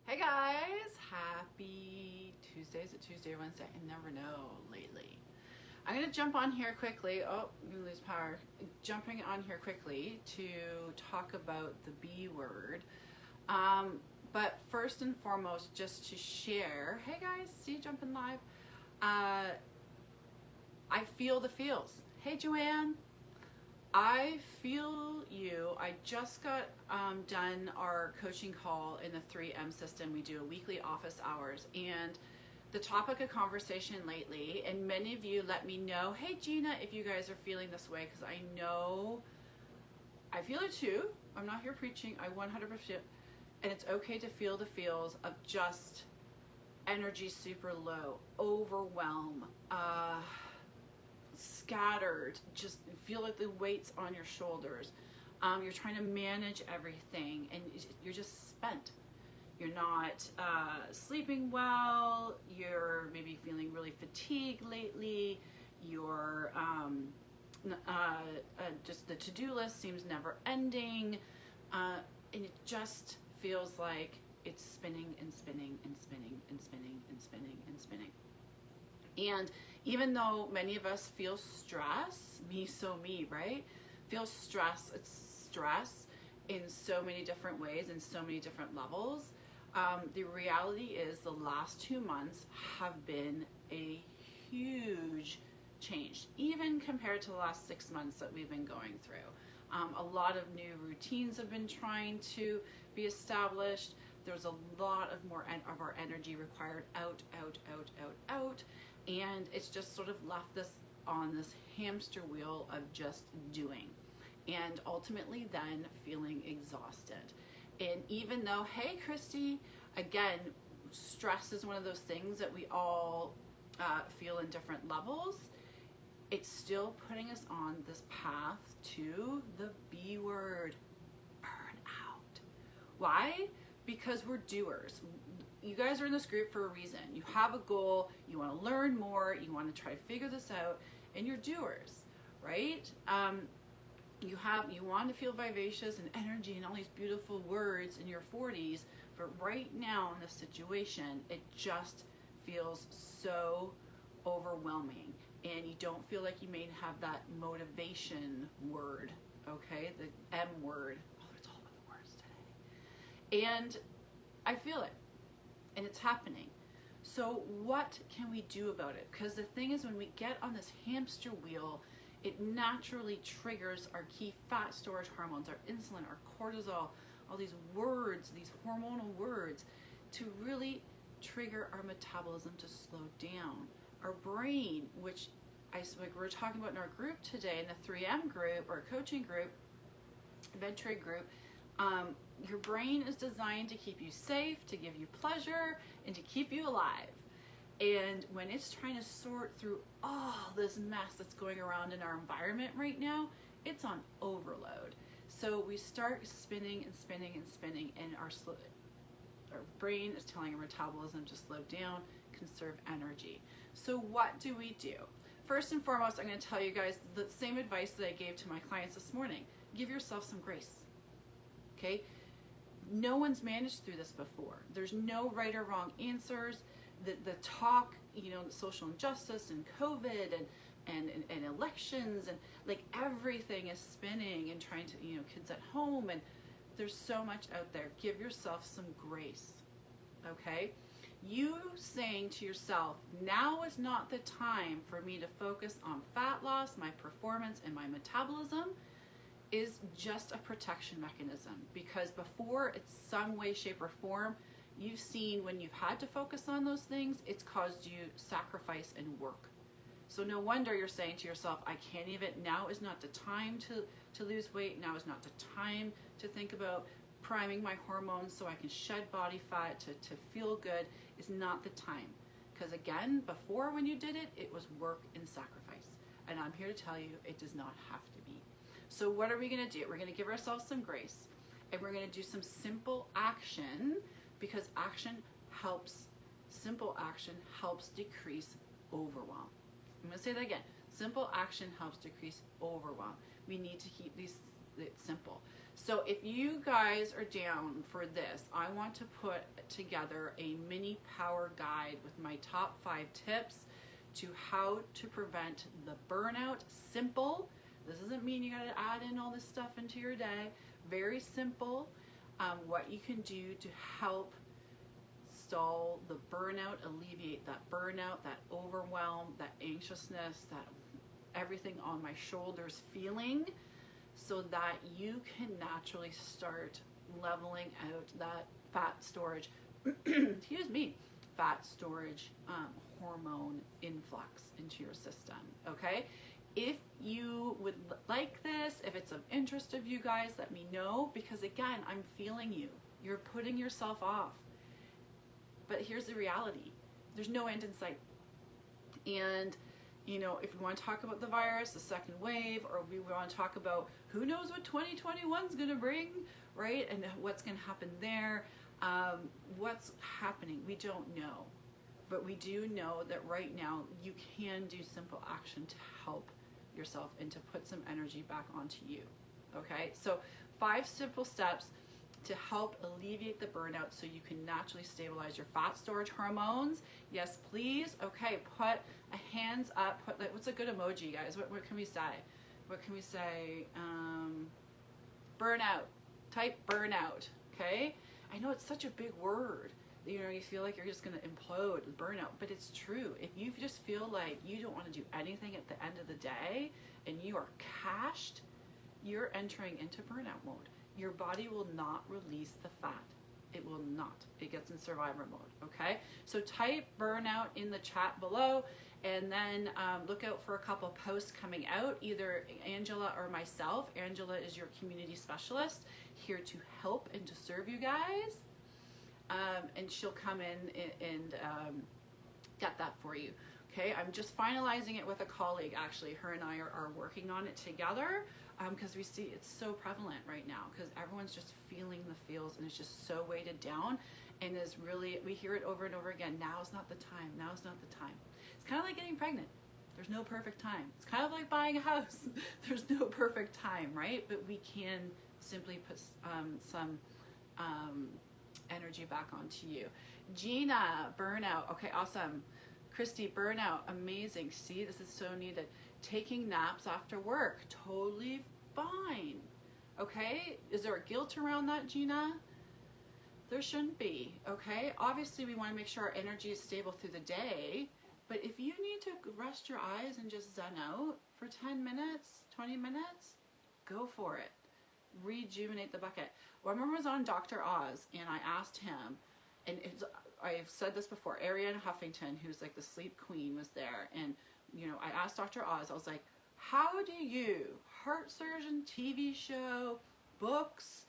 Hey guys, happy Tuesday. Is it Tuesday or Wednesday? I never know lately. I'm gonna jump on here quickly. Oh, I'm gonna lose power. Jumping on here quickly to talk about the B word. But first and foremost, just to share. Hey guys, see you jumping live. I feel the feels. Hey Joanne, I feel you. I just got done our coaching call in the 3M system. We do a weekly office hours, and the topic of conversation lately, and many of you let me know, hey Gina, if you guys are feeling this way, because I know I feel it too. I'm not here preaching. I 100%, and it's okay to feel the feels of just energy super low, overwhelm, scattered, just feel like the weight's on your shoulders. You're trying to manage everything and you're just spent. You're not sleeping well. You're maybe feeling really fatigued lately. You're just the to-do list seems never ending, and it just feels like it's spinning and spinning and spinning and spinning and spinning and spinning. And even though many of us feel stress, me, right? Feel stress, it's stress in so many different ways, in so many different levels. The reality is the last 2 months have been a huge change, even compared to the last 6 months that we've been going through. A lot of new routines have been trying to be established. There's a lot of more of our energy required out. And it's just sort of left us on this hamster wheel of just doing, and ultimately then feeling exhausted. And even though, hey Christy, again, stress is one of those things that we all feel in different levels, it's still putting us on this path to the B word, burnout. Why? Because we're doers. You guys are in this group for a reason. You have a goal, you want to learn more, you want to try to figure this out, and you're doers, right? You want to feel vivacious and energy and all these beautiful words in your 40s, but right now in this situation, it just feels so overwhelming, and you don't feel like you may have that motivation word, okay? The M word. Oh, it's all about the words today. And I feel it. And it's happening. So what can we do about it? Because the thing is, when we get on this hamster wheel, it naturally triggers our key fat storage hormones, our insulin, our cortisol, all these words, these hormonal words, to really trigger our metabolism to slow down. Our brain, which like we're talking about in our group today, in the 3M group or coaching group, Venture group, your brain is designed to keep you safe, to give you pleasure, and to keep you alive. And when it's trying to sort through all this mess that's going around in our environment right now, it's on overload. So we start spinning and spinning and spinning, and our brain is telling our metabolism to slow down, conserve energy. So what do we do? First and foremost, I'm going to tell you guys the same advice that I gave to my clients this morning. Give yourself some grace. Okay? No one's managed through this before. There's no right or wrong answers. The talk, social injustice and COVID and elections and like everything is spinning and trying to, kids at home, and there's so much out there. Give yourself some grace, okay? You saying to yourself, now is not the time for me to focus on fat loss, my performance, and my metabolism, is just a protection mechanism, because before, it's some way, shape, or form, you've seen when you've had to focus on those things, it's caused you sacrifice and work. So no wonder you're saying to yourself, I can't even, now is not the time to lose weight, now is not the time to think about priming my hormones so I can shed body fat to feel good. It's not the time. Because again, before when you did it, it was work and sacrifice. And I'm here to tell you, it does not have to be. So what are we going to do? We're going to give ourselves some grace, and we're going to do some simple action, because simple action helps decrease overwhelm. I'm going to say that again. Simple action helps decrease overwhelm. We need to keep it simple. So if you guys are down for this, I want to put together a mini power guide with my top 5 tips to how to prevent the burnout. Simple. This doesn't mean you got to add in all this stuff into your day. Very simple. What you can do to help stall the burnout, alleviate that burnout, that overwhelm, that anxiousness, that everything on my shoulders feeling, so that you can naturally start leveling out that fat storage, excuse me, fat storage hormone influx into your system, okay? If you would like this, if it's of interest of you guys, let me know, because again, I'm feeling you. You're putting yourself off. But here's the reality. There's no end in sight. And you know, if we want to talk about the virus, the second wave, or we want to talk about who knows what 2021 is going to bring, right? And what's going to happen there, what's happening, we don't know. But we do know that right now you can do simple action to help yourself and to put some energy back onto you, okay? So 5 simple steps to help alleviate the burnout so you can naturally stabilize your fat storage hormones. Yes, please. Okay, put a hands up. Put, like, what's a good emoji, guys? What can we say? What can we say? Burnout. Type burnout, okay? I know it's such a big word. You know, you feel like you're just going to implode with burnout, but it's true. If you just feel like you don't want to do anything at the end of the day and you are cashed, you're entering into burnout mode. Your body will not release the fat. It will not. It gets in survivor mode, okay? So type burnout in the chat below, and then look out for a couple posts coming out, either Angela or myself. Angela is your community specialist, here to help and to serve you guys. And she'll come in and get that for you, okay? I'm just finalizing it with a colleague, actually. Her and I are working on it together. Because we see it's so prevalent right now, because everyone's just feeling the feels and it's just so weighted down, and is really, we hear it over and over again, now's not the time, now's not the time. It's kind of like getting pregnant. There's no perfect time. It's kind of like buying a house. There's no perfect time, right? But we can simply put some energy back onto you. Gina, burnout. Okay, awesome. Christy, burnout, amazing. See, this is so needed. Taking naps after work, totally fine. Okay, is there a guilt around that, Gina? There shouldn't be, okay? Obviously, we want to make sure our energy is stable through the day, but if you need to rest your eyes and just zen out for 10 minutes, 20 minutes, go for it. Rejuvenate the bucket. Well, I remember I was on Dr. Oz, and I asked him, and I've said this before, Arianna Huffington, who's like the sleep queen, was there, and you know, I asked Dr. Oz, I was like, how do you, heart surgeon, TV show, books,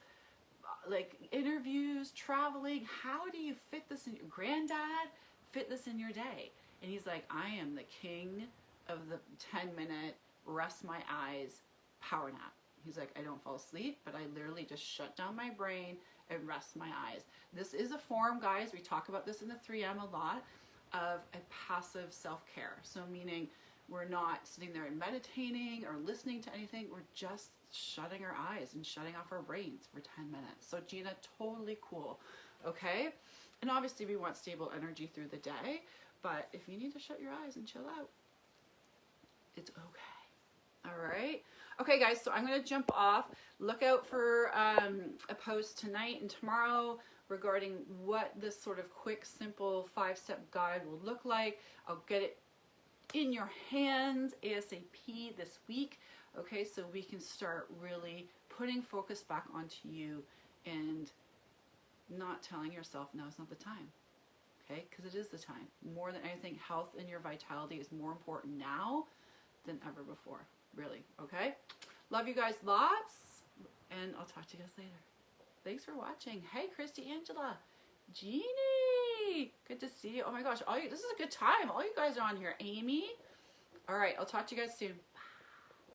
like interviews, traveling, how do you fit this in your granddad, fit this in your day? And he's like, I am the king of the 10-minute rest my eyes power nap. He's like, I don't fall asleep, but I literally just shut down my brain and rest my eyes. This is a form, guys, we talk about this in the 3M a lot, of a passive self-care. So meaning we're not sitting there and meditating or listening to anything, we're just shutting our eyes and shutting off our brains for 10 minutes. So Gina, totally cool, okay? And obviously we want stable energy through the day, but if you need to shut your eyes and chill out, it's okay. All right. Okay, guys, so I'm going to jump off. Look out for a post tonight and tomorrow regarding what this sort of quick, simple 5-step guide will look like. I'll get it in your hands ASAP this week, okay, so we can start really putting focus back onto you and not telling yourself now's not the time, okay, because it is the time. More than anything, health and your vitality is more important now than ever before, really, okay? Love you guys lots, and I'll talk to you guys later. Thanks for watching. Hey, Christy, Angela, Jeannie, good to see you. Oh my gosh, this is a good time. All you guys are on here. Amy. All right, I'll talk to you guys soon.